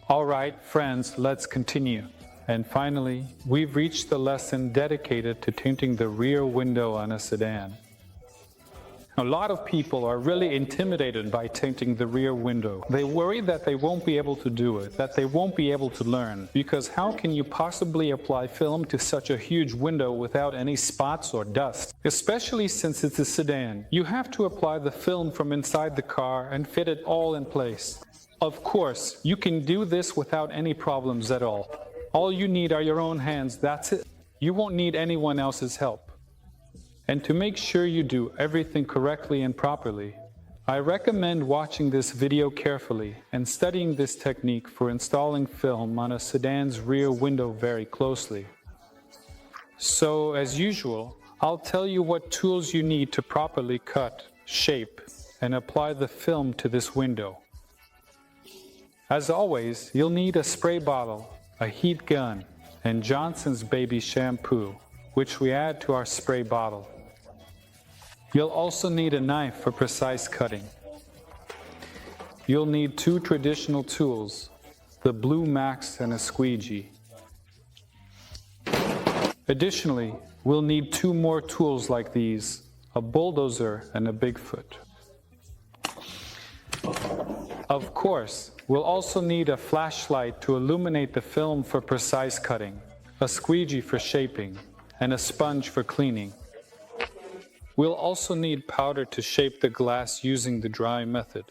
Alright friends, let's continue. And finally, we've reached the lesson dedicated to tinting the rear window on a sedan. A lot of people are really intimidated by tinting the rear window. They worry that they won't be able to do it, that they won't be able to learn, because how can you possibly apply film to such a huge window without any spots or dust? Especially since it's a sedan. You have to apply the film from inside the car and fit it all in place. Of course, you can do this without any problems at all. All you need are your own hands, that's it. You won't need anyone else's help. And to make sure you do everything correctly and properly, I recommend watching this video carefully and studying this technique for installing film on a sedan's rear window very closely. So, as usual, I'll tell you what tools you need to properly cut, shape, and apply the film to this window. As always, you'll need a spray bottle, a heat gun, and Johnson's baby shampoo, which we add to our spray bottle. You'll also need a knife for precise cutting. You'll need two traditional tools, the Blue Max and a squeegee. Additionally, we'll need two more tools like these, a bulldozer and a Bigfoot. Of course, we'll also need a flashlight to illuminate the film for precise cutting, a squeegee for shaping, and a sponge for cleaning. We'll also need powder to shape the glass using the dry method.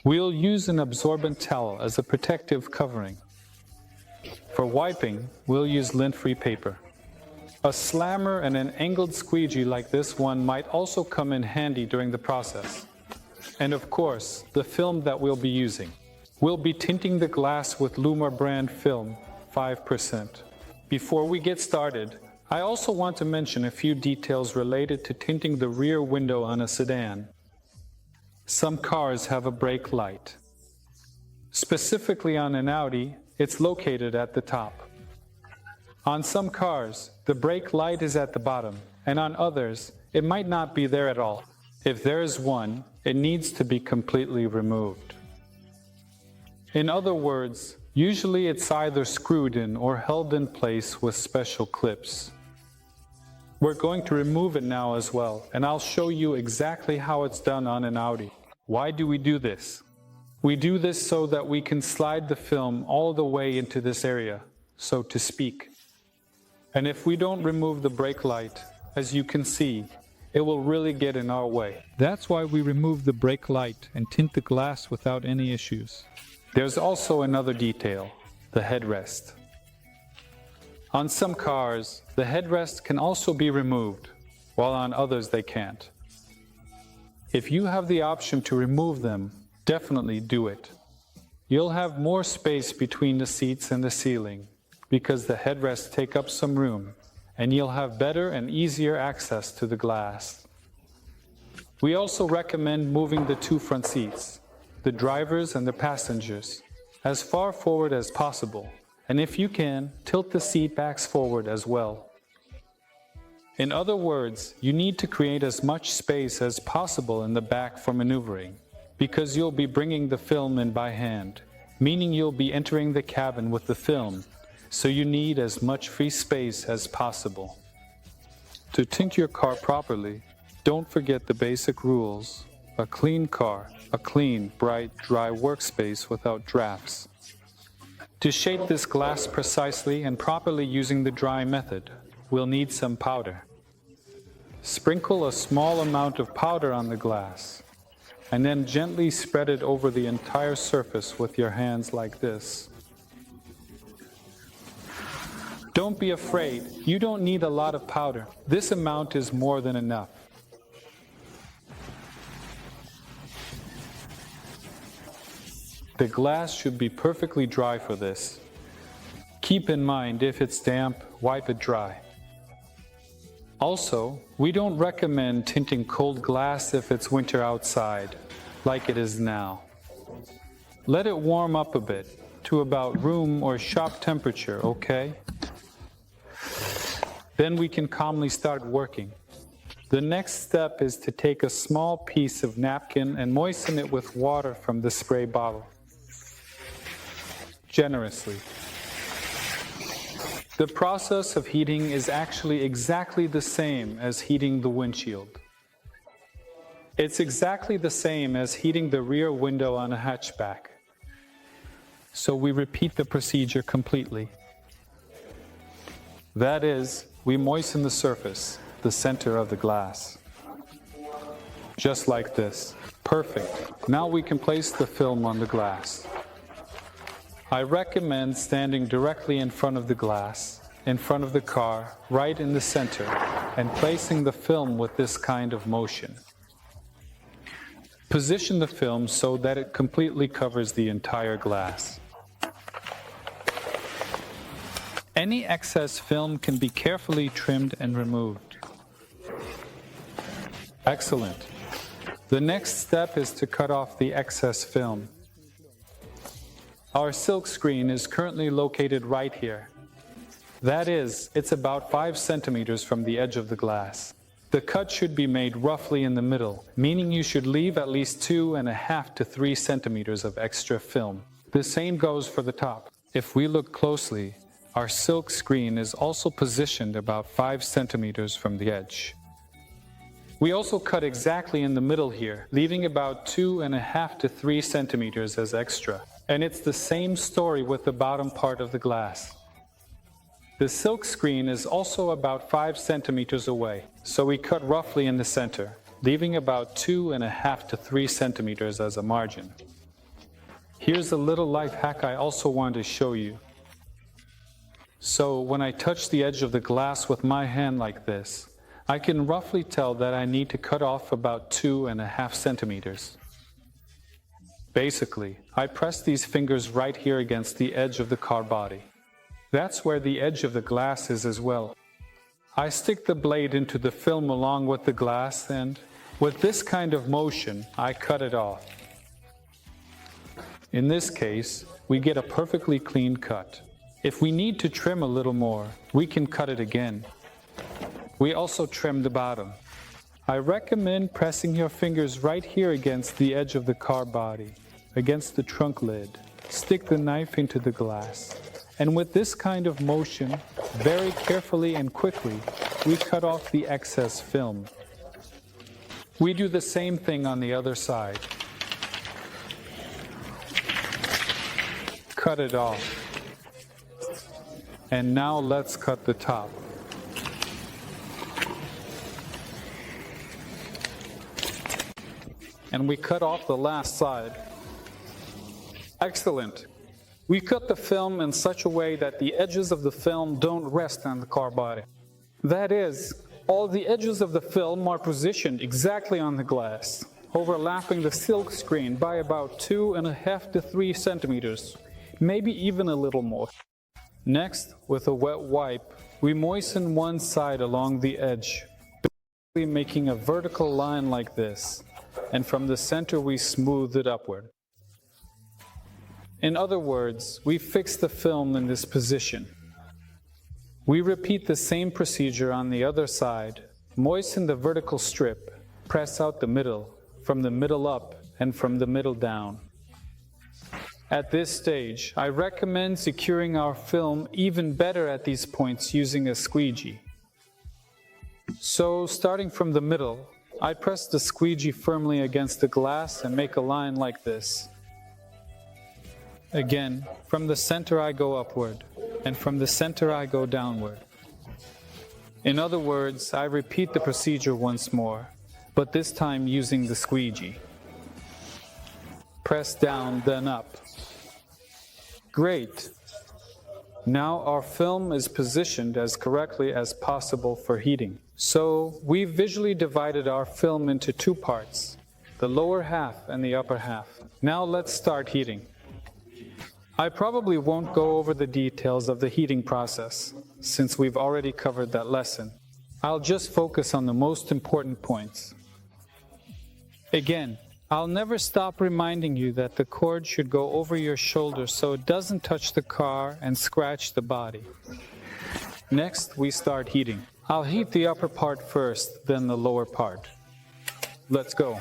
We'll use an absorbent towel as a protective covering. For wiping, we'll use lint-free paper. A slammer and an angled squeegee like this one might also come in handy during the process. And of course, the film that we'll be using. We'll be tinting the glass with Luma brand film, 5%. Before we get started, I also want to mention a few details related to tinting the rear window on a sedan. Some cars have a brake light. Specifically on an Audi, it's located at the top. On some cars, the brake light is at the bottom, and on others, it might not be there at all. If there is one, it needs to be completely removed. In other words, usually it's either screwed in or held in place with special clips. We're going to remove it now as well, and I'll show you exactly how it's done on an Audi. Why do we do this? We do this so that we can slide the film all the way into this area, so to speak. And if we don't remove the brake light, as you can see, it will really get in our way. That's why we remove the brake light and tint the glass without any issues. There's also another detail, the headrest. On some cars, the headrest can also be removed, while on others they can't. If you have the option to remove them, definitely do it. You'll have more space between the seats and the ceiling, because the headrests take up some room, and you'll have better and easier access to the glass. We also recommend moving the two front seats, the drivers and the passengers, as far forward as possible. And if you can, tilt the seat backs forward as well. In other words, you need to create as much space as possible in the back for maneuvering, because you'll be bringing the film in by hand, meaning you'll be entering the cabin with the film, so you need as much free space as possible. To tint your car properly, don't forget the basic rules. A clean car, a clean, bright, dry workspace without drafts. To shape this glass precisely and properly using the dry method, we'll need some powder. Sprinkle a small amount of powder on the glass, and then gently spread it over the entire surface with your hands like this. Don't be afraid, you don't need a lot of powder. This amount is more than enough. The glass should be perfectly dry for this. Keep in mind, if it's damp, wipe it dry. Also, we don't recommend tinting cold glass if it's winter outside, like it is now. Let it warm up a bit, to about room or shop temperature, okay? Then we can calmly start working. The next step is to take a small piece of napkin and moisten it with water from the spray bottle. generously. The process of heating is actually exactly the same as heating the windshield. It's exactly the same as heating the rear window on a hatchback. So we repeat the procedure completely. That is, we moisten the surface, the center of the glass. Just like this. Perfect. Now we can place the film on the glass. I recommend standing directly in front of the glass, in front of the car, right in the center, and placing the film with this kind of motion. Position the film so that it completely covers the entire glass. Any excess film can be carefully trimmed and removed. Excellent. The next step is to cut off the excess film. Our silk screen is currently located right here. That is, it's about 5 centimeters from the edge of the glass. The cut should be made roughly in the middle, meaning you should leave at least 2.5 to 3 centimeters of extra film. The same goes for the top. If we look closely, our silk screen is also positioned about 5 centimeters from the edge. We also cut exactly in the middle here, leaving about 2.5 to 3 centimeters as extra. And it's the same story with the bottom part of the glass. The silk screen is also about 5 centimeters away, so we cut roughly in the center, leaving about 2.5 to 3 centimeters as a margin. Here's a little life hack I also want to show you. So when I touch the edge of the glass with my hand like this, I can roughly tell that I need to cut off about 2.5 centimeters. Basically, I press these fingers right here against the edge of the car body. That's where the edge of the glass is as well. I stick the blade into the film along with the glass and, with this kind of motion, I cut it off. In this case, we get a perfectly clean cut. If we need to trim a little more, we can cut it again. We also trim the bottom. I recommend pressing your fingers right here against the edge of the car body, against the trunk lid. Stick the knife into the glass. And with this kind of motion, very carefully and quickly, we cut off the excess film. We do the same thing on the other side. Cut it off. And now let's cut the top. And we cut off the last side. Excellent. We cut the film in such a way that the edges of the film don't rest on the car body. That is, all the edges of the film are positioned exactly on the glass, overlapping the silk screen by about 2.5 to 3 centimeters, maybe even a little more. Next, with a wet wipe, we moisten one side along the edge, basically making a vertical line like this, and from the center we smooth it upward. In other words, we fix the film in this position. We repeat the same procedure on the other side, moisten the vertical strip, press out the middle, from the middle up, and from the middle down. At this stage, I recommend securing our film even better at these points using a squeegee. So, starting from the middle, I press the squeegee firmly against the glass and make a line like this. Again, from the center I go upward, and from the center I go downward. In other words, I repeat the procedure once more, but this time using the squeegee. Press down, then up. Great! Now our film is positioned as correctly as possible for heating. So we've visually divided our film into 2 parts, the lower half and the upper half. Now let's start heating. I probably won't go over the details of the heating process, since we've already covered that lesson. I'll just focus on the most important points. Again, I'll never stop reminding you that the cord should go over your shoulder so it doesn't touch the car and scratch the body. Next, we start heating. I'll heat the upper part first, then the lower part. Let's go.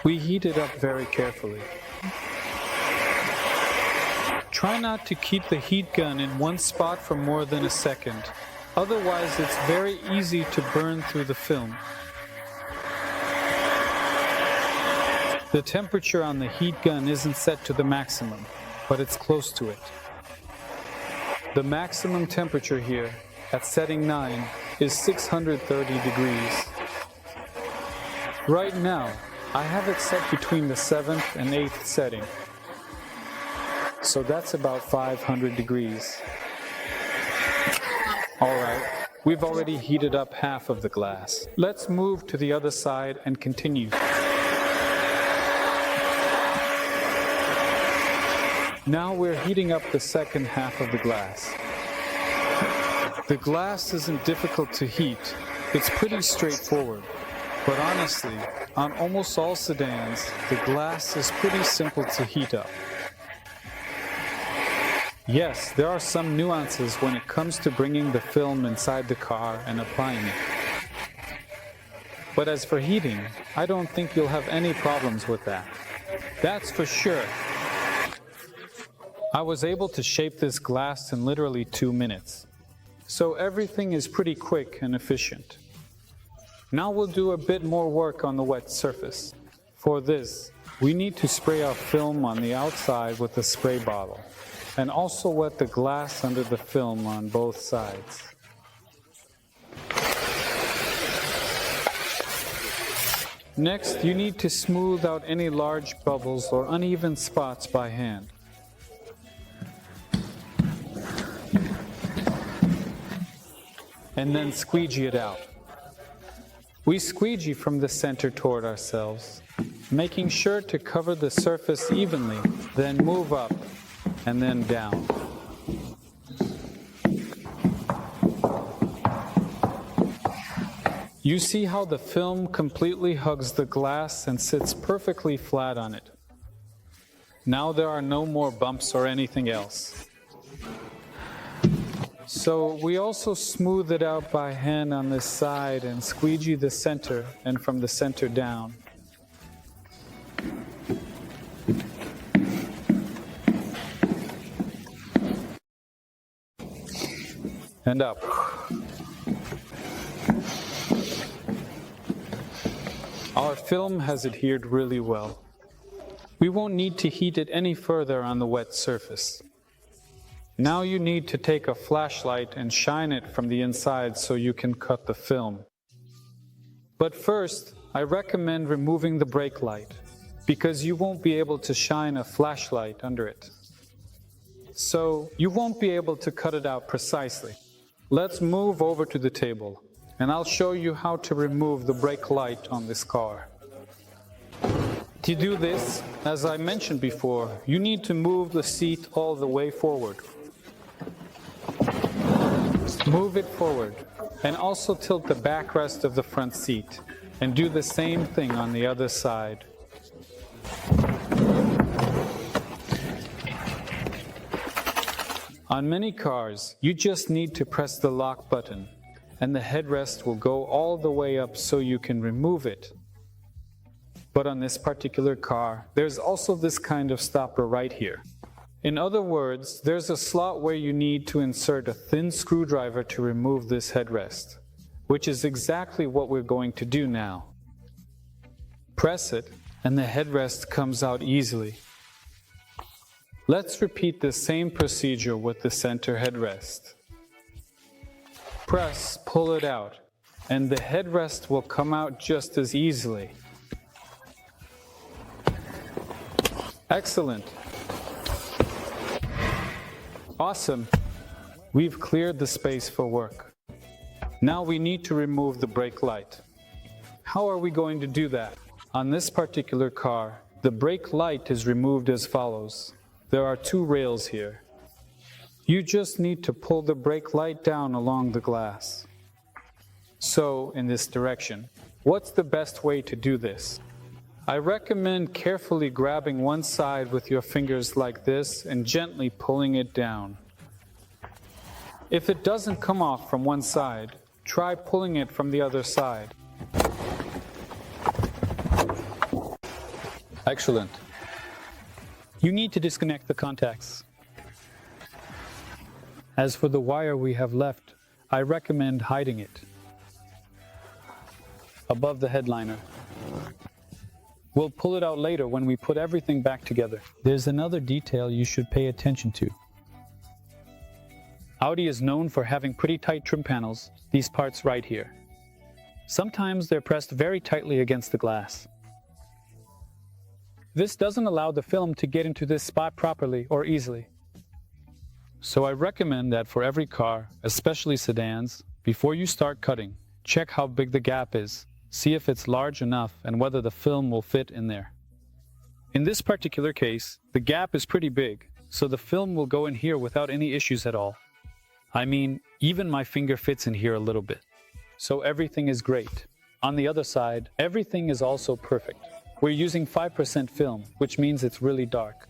We heat it up very carefully. Try not to keep the heat gun in one spot for more than a second. Otherwise, it's very easy to burn through the film. The temperature on the heat gun isn't set to the maximum, but it's close to it. The maximum temperature here, at setting 9, is 630 degrees. Right now, I have it set between the 7th and 8th setting. So that's about 500 degrees. Alright, we've already heated up half of the glass. Let's move to the other side and continue. Now we're heating up the second half of the glass. The glass isn't difficult to heat. It's pretty straightforward. But honestly, on almost all sedans, the glass is pretty simple to heat up. Yes, there are some nuances when it comes to bringing the film inside the car and applying it. But as for heating, I don't think you'll have any problems with that. That's for sure. I was able to shape this glass in literally 2 minutes. So everything is pretty quick and efficient. Now we'll do a bit more work on the wet surface. For this, we need to spray our film on the outside with a spray bottle, and also wet the glass under the film on both sides. Next, you need to smooth out any large bubbles or uneven spots by hand. And then squeegee it out. We squeegee from the center toward ourselves, making sure to cover the surface evenly, then move up and then down. You see how the film completely hugs the glass and sits perfectly flat on it. Now there are no more bumps or anything else. So we also smooth it out by hand on this side and squeegee the center and from the center down. And up. Our film has adhered really well. We won't need to heat it any further on the wet surface. Now you need to take a flashlight and shine it from the inside so you can cut the film. But first, I recommend removing the brake light, because you won't be able to shine a flashlight under it. So you won't be able to cut it out precisely. Let's move over to the table, and I'll show you how to remove the brake light on this car. To do this, as I mentioned before, you need to move the seat all the way forward. Move it forward, and also tilt the backrest of the front seat, and do the same thing on the other side. On many cars, you just need to press the lock button, and the headrest will go all the way up so you can remove it. But on this particular car, there's also this kind of stopper right here. In other words, there's a slot where you need to insert a thin screwdriver to remove this headrest, which is exactly what we're going to do now. Press it, and the headrest comes out easily. Let's repeat the same procedure with the center headrest. Press, pull it out, and the headrest will come out just as easily. Excellent. Awesome. We've cleared the space for work. Now we need to remove the brake light. How are we going to do that? On this particular car, the brake light is removed as follows. There are 2 rails here. You just need to pull the brake light down along the glass. So, in this direction. What's the best way to do this? I recommend carefully grabbing one side with your fingers like this and gently pulling it down. If it doesn't come off from one side, try pulling it from the other side. Excellent. You need to disconnect the contacts. As for the wire we have left, I recommend hiding it above the headliner. We'll pull it out later when we put everything back together. There's another detail you should pay attention to. Audi is known for having pretty tight trim panels, these parts right here. Sometimes they're pressed very tightly against the glass. This doesn't allow the film to get into this spot properly or easily. So I recommend that for every car, especially sedans, before you start cutting, check how big the gap is, see if it's large enough and whether the film will fit in there. In this particular case, the gap is pretty big, so the film will go in here without any issues at all. I mean, even my finger fits in here a little bit. So everything is great. On the other side, everything is also perfect. We're using 5% film, which means it's really dark.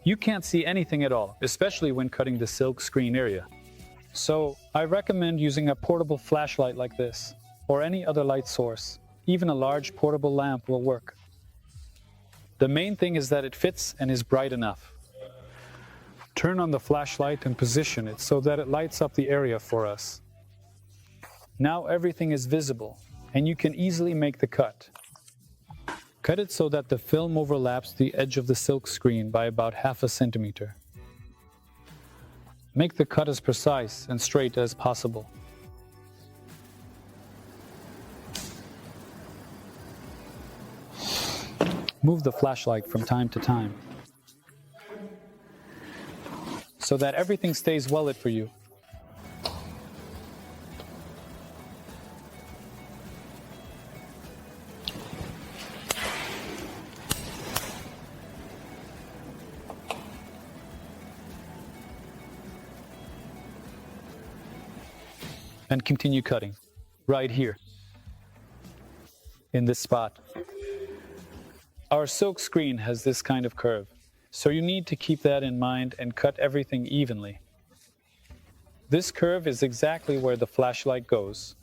You can't see anything at all, especially when cutting the silk screen area. So I recommend using a portable flashlight like this, or any other light source. Even a large portable lamp will work. The main thing is that it fits and is bright enough. Turn on the flashlight and position it so that it lights up the area for us. Now everything is visible, and you can easily make the cut. Cut it so that the film overlaps the edge of the silk screen by about ½ centimeter. Make the cut as precise and straight as possible. Move the flashlight from time to time so that everything stays well lit for you. And continue cutting, right here, in this spot. Our silk screen has this kind of curve, so you need to keep that in mind and cut everything evenly. This curve is exactly where the flashlight goes.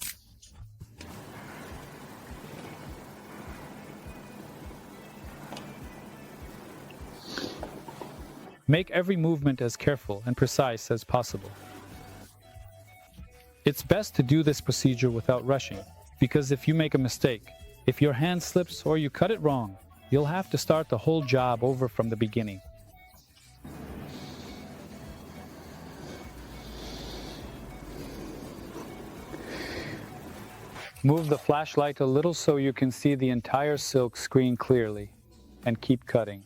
Make every movement as careful and precise as possible. It's best to do this procedure without rushing, because if you make a mistake, if your hand slips or you cut it wrong, you'll have to start the whole job over from the beginning. Move the flashlight a little so you can see the entire silk screen clearly, and keep cutting.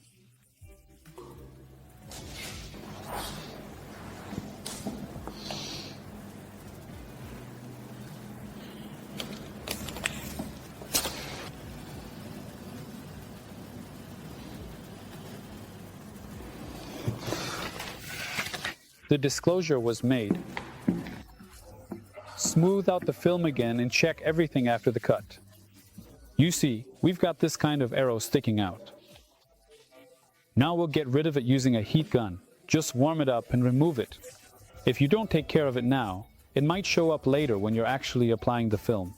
The disclosure was made. Smooth out the film again and check everything after the cut. You see, we've got this kind of arrow sticking out. Now we'll get rid of it using a heat gun. Just warm it up and remove it. If you don't take care of it now, it might show up later when you're actually applying the film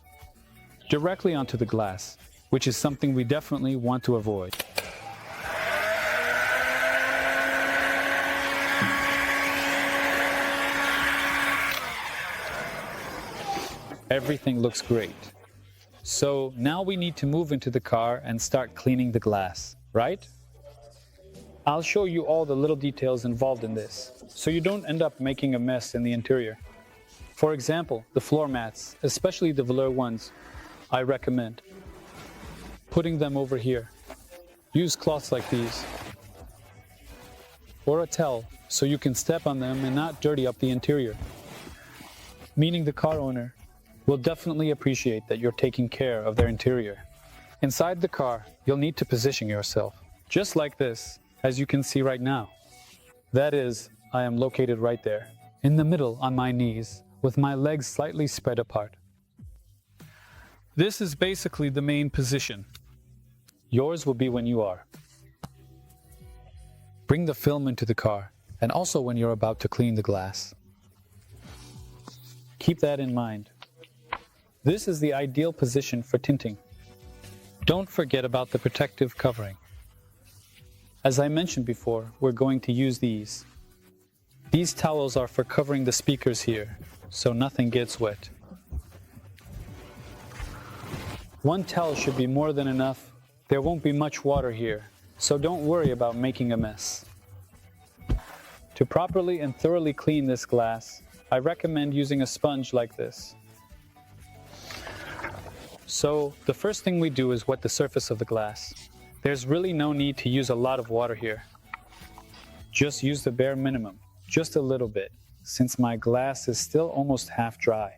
directly onto the glass, which is something we definitely want to avoid. Everything looks great. So now we need to move into the car and start cleaning the glass, right? I'll show you all the little details involved in this, so you don't end up making a mess in the interior. For example, the floor mats, especially the velour ones, I recommend putting them over here. Use cloths like these, or a towel, so you can step on them and not dirty up the interior. Meaning the car owner will definitely appreciate that you're taking care of their interior. Inside the car, you'll need to position yourself, just like this, as you can see right now. That is, I am located right there, in the middle on my knees, with my legs slightly spread apart. This is basically the main position. Yours will be when you are. Bring the film into the car, and also when you're about to clean the glass. Keep that in mind. This is the ideal position for tinting. Don't forget about the protective covering. As I mentioned before, we're going to use these. These towels are for covering the speakers here, so nothing gets wet. One towel should be more than enough. There won't be much water here, so don't worry about making a mess. To properly and thoroughly clean this glass, I recommend using a sponge like this. So, the first thing we do is wet the surface of the glass. There's really no need to use a lot of water here. Just use the bare minimum, just a little bit, since my glass is still almost half dry.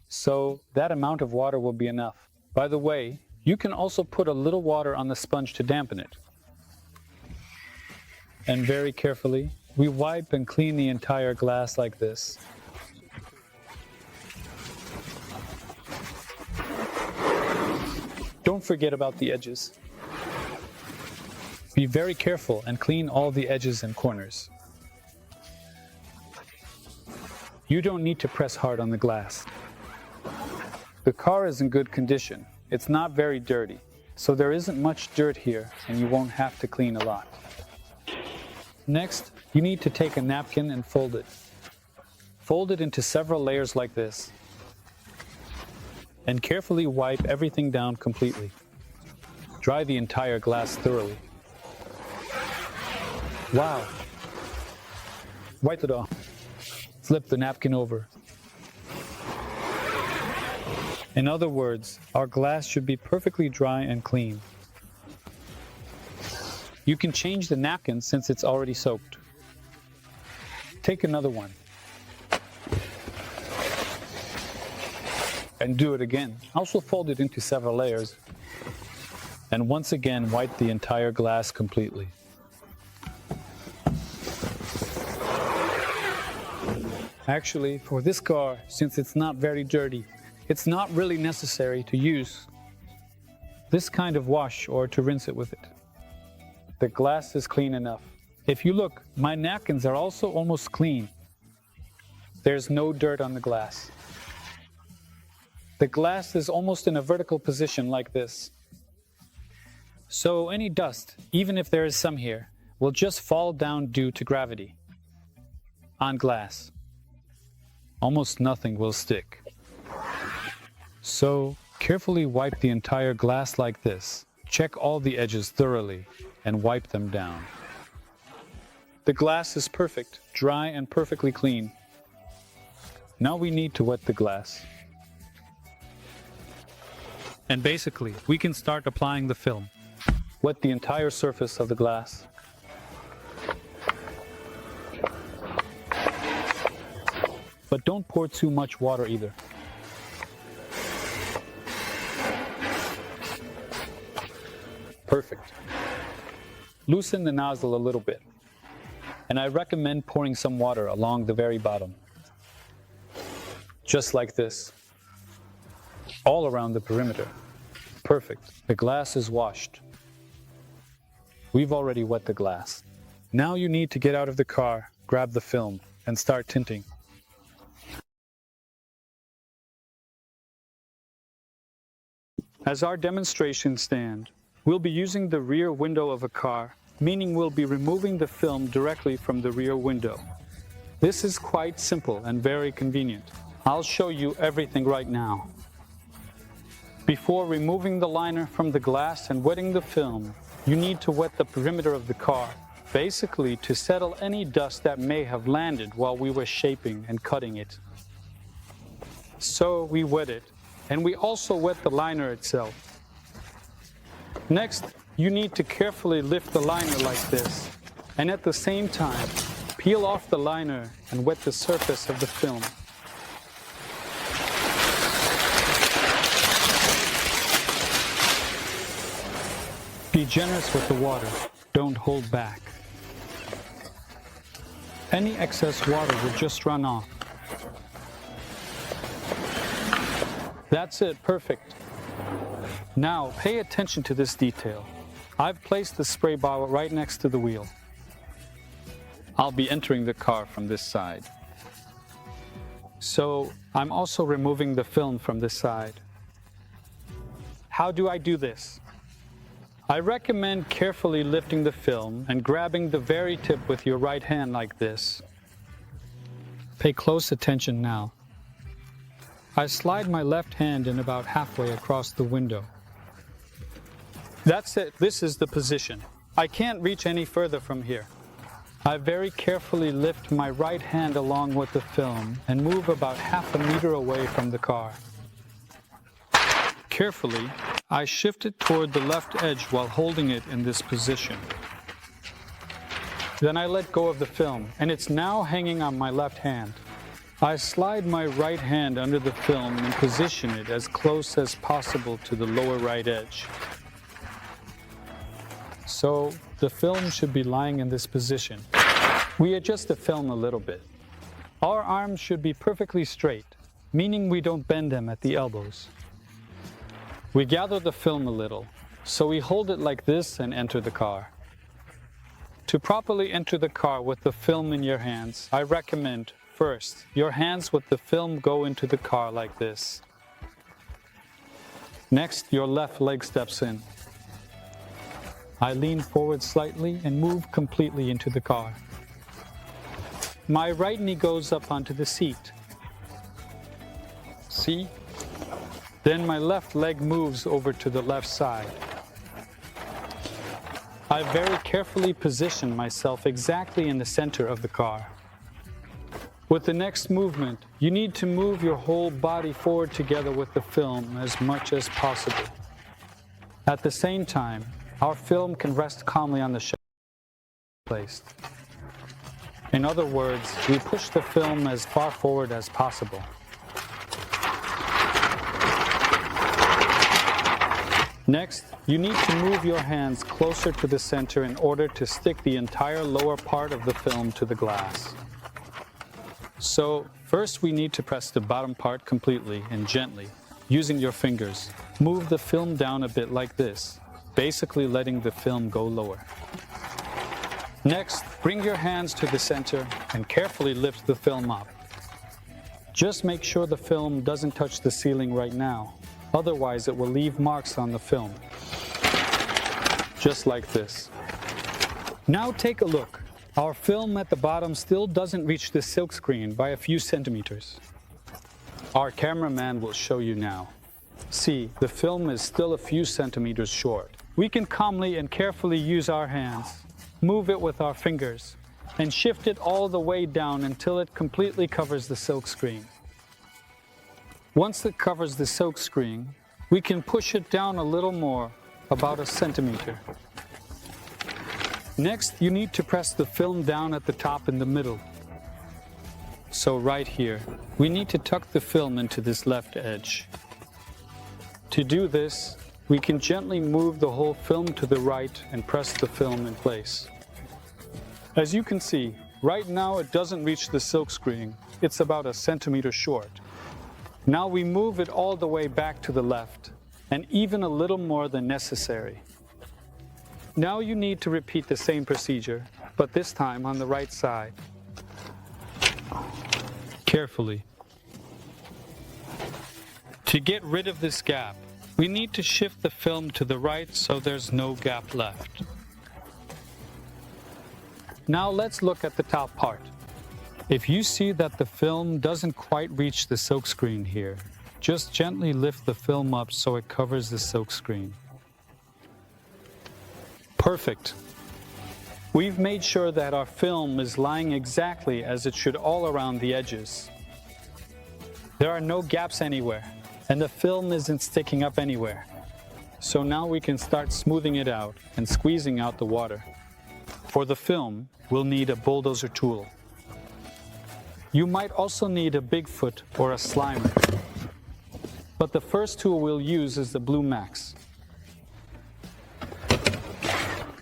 So, that amount of water will be enough. By the way, you can also put a little water on the sponge to dampen it. And very carefully, we wipe and clean the entire glass like this. Don't forget about the edges. Be very careful and clean all the edges and corners. You don't need to press hard on the glass. The car is in good condition. It's not very dirty, so there isn't much dirt here and you won't have to clean a lot. Next, you need to take a napkin and fold it. Fold it into several layers like this. And carefully wipe everything down completely. Dry the entire glass thoroughly. Wow! Wipe it off. Flip the napkin over. In other words, our glass should be perfectly dry and clean. You can change the napkin since it's already soaked. Take another one. And do it again. Also fold it into several layers. And once again, wipe the entire glass completely. Actually, for this car, since it's not very dirty, it's not really necessary to use this kind of wash or to rinse it with it. The glass is clean enough. If you look, my napkins are also almost clean. There's no dirt on the glass. The glass is almost in a vertical position like this. So any dust, even if there is some here, will just fall down due to gravity on glass. Almost nothing will stick. So carefully wipe the entire glass like this. Check all the edges thoroughly and wipe them down. The glass is perfect, dry and perfectly clean. Now we need to wet the glass. And basically, we can start applying the film. Wet the entire surface of the glass. But don't pour too much water either. Perfect. Loosen the nozzle a little bit. And I recommend pouring some water along the very bottom. Just like this. All around the perimeter. Perfect. The glass is washed. We've already wet the glass. Now you need to get out of the car, grab the film, and start tinting. As our demonstrations stand, we'll be using the rear window of a car, meaning we'll be removing the film directly from the rear window. This is quite simple and very convenient. I'll show you everything right now. Before removing the liner from the glass and wetting the film, you need to wet the perimeter of the car, basically to settle any dust that may have landed while we were shaping and cutting it. So we wet it, and we also wet the liner itself. Next, you need to carefully lift the liner like this, and at the same time, peel off the liner and wet the surface of the film. Be generous with the water, don't hold back. Any excess water will just run off. That's it, perfect. Now, pay attention to this detail. I've placed the spray bottle right next to the wheel. I'll be entering the car from this side. So, I'm also removing the film from this side. How do I do this? I recommend carefully lifting the film and grabbing the very tip with your right hand like this. Pay close attention now. I slide my left hand in about halfway across the window. That's it. This is the position. I can't reach any further from here. I very carefully lift my right hand along with the film and move about half a meter away from the car. Carefully, I shift it toward the left edge while holding it in this position. Then I let go of the film, and it's now hanging on my left hand. I slide my right hand under the film and position it as close as possible to the lower right edge. So the film should be lying in this position. We adjust the film a little bit. Our arms should be perfectly straight, meaning we don't bend them at the elbows. We gather the film a little, so we hold it like this and enter the car. To properly enter the car with the film in your hands, I recommend, first, your hands with the film go into the car like this. Next, your left leg steps in. I lean forward slightly and move completely into the car. My right knee goes up onto the seat. See? Then my left leg moves over to the left side. I very carefully position myself exactly in the center of the car. With the next movement, you need to move your whole body forward together with the film as much as possible. At the same time, our film can rest calmly on the shelf placed. In other words, we push the film as far forward as possible. Next, you need to move your hands closer to the center in order to stick the entire lower part of the film to the glass. So, first we need to press the bottom part completely and gently, using your fingers. Move the film down a bit like this, basically letting the film go lower. Next, bring your hands to the center and carefully lift the film up. Just make sure the film doesn't touch the ceiling right now. Otherwise, it will leave marks on the film. Just like this. Now take a look. Our film at the bottom still doesn't reach the silkscreen by a few centimeters. Our cameraman will show you now. See, the film is still a few centimeters short. We can calmly and carefully use our hands, move it with our fingers, and shift it all the way down until it completely covers the silkscreen. Once it covers the silkscreen, we can push it down a little more, about a centimeter. Next, you need to press the film down at the top in the middle. So right here, we need to tuck the film into this left edge. To do this, we can gently move the whole film to the right and press the film in place. As you can see, right now it doesn't reach the silkscreen. It's about a centimeter short. Now we move it all the way back to the left, and even a little more than necessary. Now you need to repeat the same procedure, but this time on the right side. Carefully. To get rid of this gap, we need to shift the film to the right so there's no gap left. Now let's look at the top part. If you see that the film doesn't quite reach the silkscreen here, just gently lift the film up so it covers the silkscreen. Perfect. We've made sure that our film is lying exactly as it should all around the edges. There are no gaps anywhere, and the film isn't sticking up anywhere. So now we can start smoothing it out and squeezing out the water. For the film, we'll need a bulldozer tool. You might also need a Bigfoot or a Slimer. But the first tool we'll use is the Blue Max.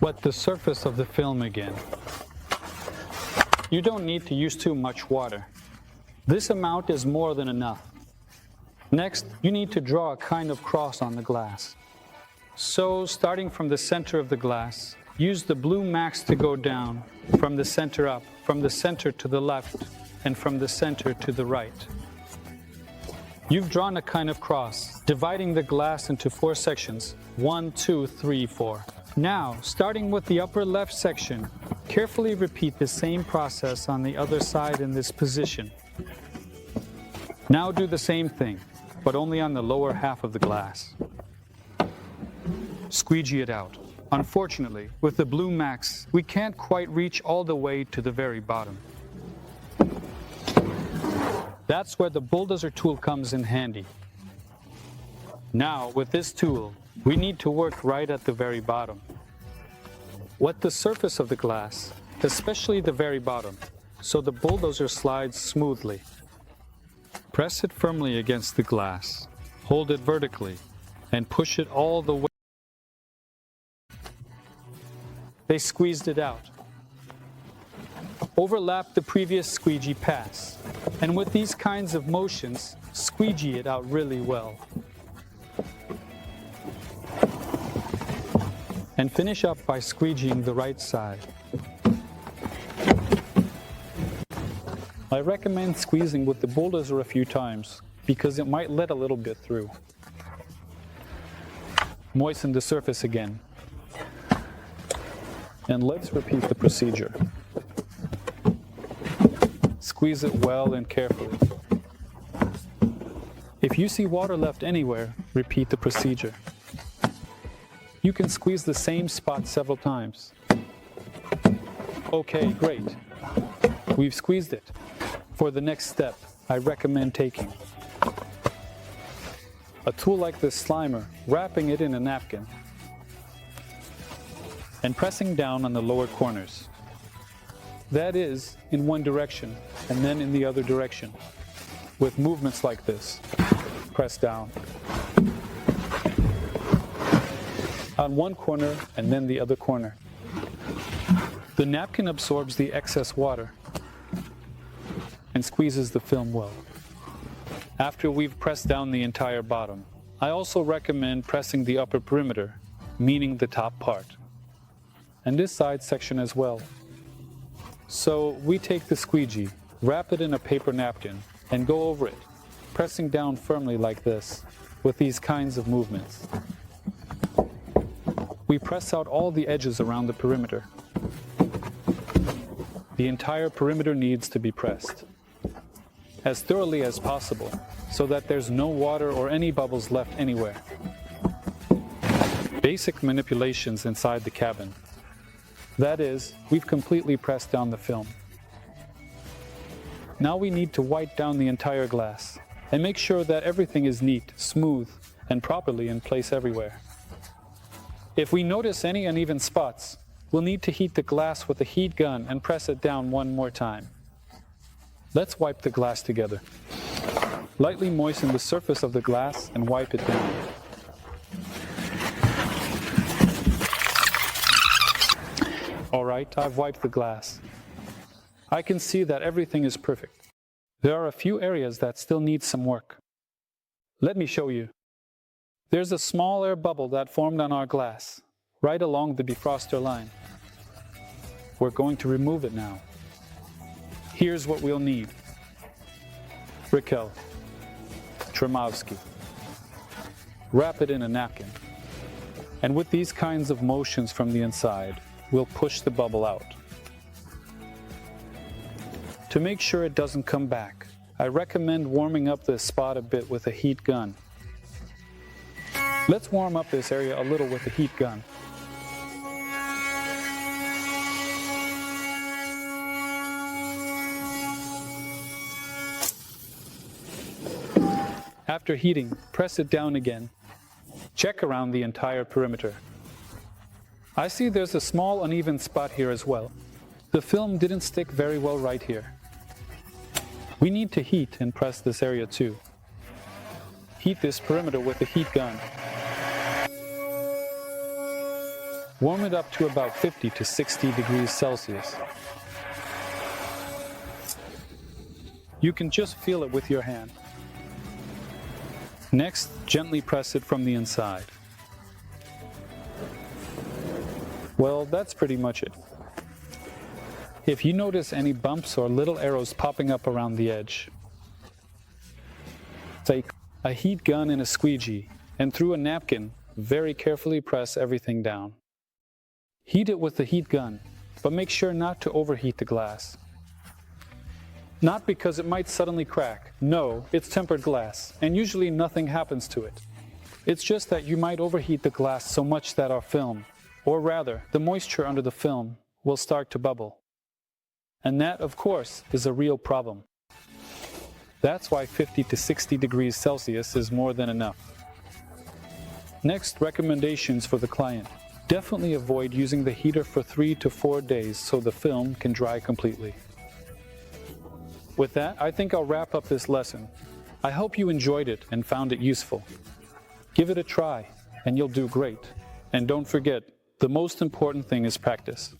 Wet the surface of the film again. You don't need to use too much water. This amount is more than enough. Next, you need to draw a kind of cross on the glass. So, starting from the center of the glass, use the Blue Max to go down, from the center up, from the center to the left, and from the center to the right. You've drawn a kind of cross, dividing the glass into 4 sections, 1, 2, 3, 4. Now, starting with the upper left section, carefully repeat the same process on the other side in this position. Now do the same thing, but only on the lower half of the glass. Squeegee it out. Unfortunately, with the Blue Max, we can't quite reach all the way to the very bottom. That's where the bulldozer tool comes in handy. Now, with this tool, we need to work right at the very bottom. Wet the surface of the glass, especially the very bottom, so the bulldozer slides smoothly. Press it firmly against the glass, hold it vertically, and push it all the way. They squeezed it out. Overlap the previous squeegee pass, and with these kinds of motions, squeegee it out really well. And finish up by squeegeeing the right side. I recommend squeezing with the bulldozer a few times because it might let a little bit through. Moisten the surface again. And let's repeat the procedure. Squeeze it well and carefully. If you see water left anywhere, repeat the procedure. You can squeeze the same spot several times. Okay, great. We've squeezed it. For the next step, I recommend taking a tool like this Slimer, wrapping it in a napkin, and pressing down on the lower corners. That is, in one direction, and then in the other direction, with movements like this. Press down. On one corner and then the other corner. The napkin absorbs the excess water and squeezes the film well. After we've pressed down the entire bottom, I also recommend pressing the upper perimeter, meaning the top part, and this side section as well. So we take the squeegee, wrap it in a paper napkin, and go over it, pressing down firmly like this, with these kinds of movements. We press out all the edges around the perimeter. The entire perimeter needs to be pressed as thoroughly as possible so that there's no water or any bubbles left anywhere. Basic manipulations inside the cabin. That is, we've completely pressed down the film. Now we need to wipe down the entire glass and make sure that everything is neat, smooth, and properly in place everywhere. If we notice any uneven spots, we'll need to heat the glass with a heat gun and press it down one more time. Let's wipe the glass together. Lightly moisten the surface of the glass and wipe it down. Alright, I've wiped the glass. I can see that everything is perfect. There are a few areas that still need some work. Let me show you. There's a small air bubble that formed on our glass, right along the defroster line. We're going to remove it now. Here's what we'll need. Raquel, Tremovsky. Wrap it in a napkin. And with these kinds of motions from the inside, we'll push the bubble out. To make sure it doesn't come back, I recommend warming up this spot a bit with a heat gun. Let's warm up this area a little with a heat gun. After heating, press it down again. Check around the entire perimeter. I see there's a small uneven spot here as well. The film didn't stick very well right here. We need to heat and press this area too. Heat this perimeter with a heat gun. Warm it up to about 50 to 60 degrees Celsius. You can just feel it with your hand. Next, gently press it from the inside. Well, that's pretty much it. If you notice any bumps or little arrows popping up around the edge, take a heat gun and a squeegee, and through a napkin, very carefully press everything down. Heat it with the heat gun, but make sure not to overheat the glass. Not because it might suddenly crack. No, it's tempered glass, and usually nothing happens to it. It's just that you might overheat the glass so much that our film, or rather, the moisture under the film, will start to bubble. And that, of course, is a real problem. That's why 50 to 60 degrees Celsius is more than enough. Next, recommendations for the client. Definitely avoid using the heater for 3 to 4 days so the film can dry completely. With that, I think I'll wrap up this lesson. I hope you enjoyed it and found it useful. Give it a try, and you'll do great. And don't forget, the most important thing is practice.